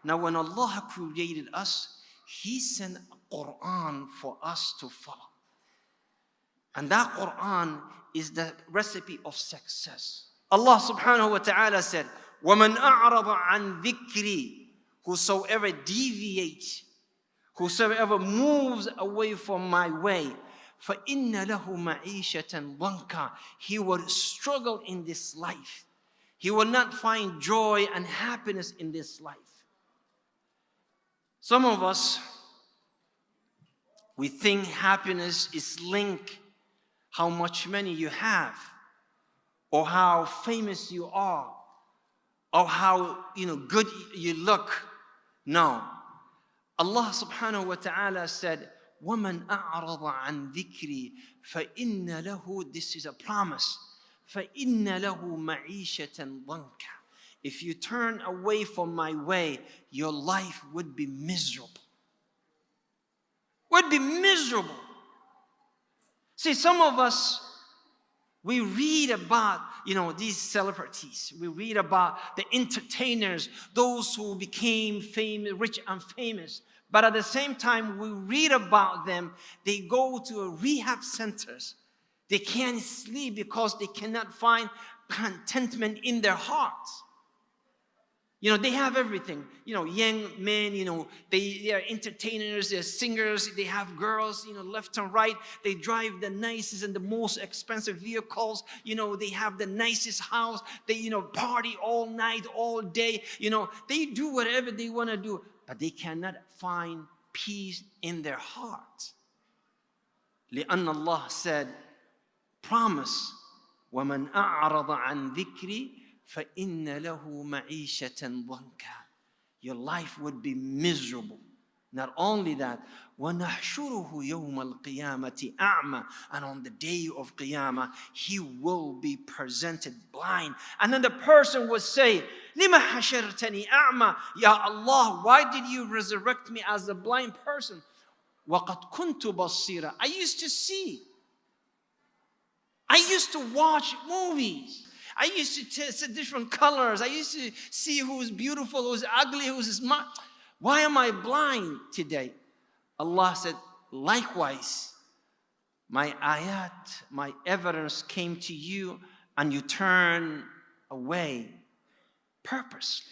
Now, when Allah created us, He sent a Quran for us to follow. And that Quran is the recipe of success. Allah subhanahu wa ta'ala said, وَمَنْ أَعْرَضَ عَنْ ذِكْرِي, whosoever deviates, whosoever moves away from my way, فَإِنَّ لَهُ مَعِيشَةً ضَنْكًا, he will struggle in this life. He will not find joy and happiness in this life. Some of us, we think happiness is linked how much money you have, or how famous you are, or how good you look. No. Allah subhanahu wa ta'ala said, وَمَنْ أَعْرَضَ عَنْ ذِكْرِي فَإِنَّ لَهُ, this is a promise, فَإِنَّ لَهُ مَعِيشَةً ضَنْكًا. If you turn away from my way, your life would be miserable. Would be miserable. See, some of us, we read about, these celebrities. We read about the entertainers, those who became famous, rich and famous. But at the same time, we read about them, they go to rehab centers. They can't sleep because they cannot find contentment in their hearts. They have everything. Young men, they are entertainers, they're singers, they have girls, left and right. They drive the nicest and the most expensive vehicles. They have the nicest house. They, party all night, all day. They do whatever they want to do, but they cannot find peace in their hearts. لأن Allah said, promise, وَمَنْ أَعْرَضَ عَنْ ذِكْرِي فَإِنَّ لَهُ مَعِيشَةً ضَنْكًا. Your life would be miserable. Not only that, وَنَحْشُرُهُ يَوْمَ الْقِيَامَةِ أَعْمَى. And on the day of Qiyamah, he will be presented blind. And then the person would say, لِمَ حَشَرْتَنِي أَعْمَى. Ya Allah, why did you resurrect me as a blind person? وَقَدْ كُنْتُ بَصِيرًا. I used to see. I used to watch movies. I used to see different colors. I used to see who's beautiful, who's ugly, who's smart. Why am I blind today? Allah said, likewise, my ayat, my evidence came to you and you turn away purposely.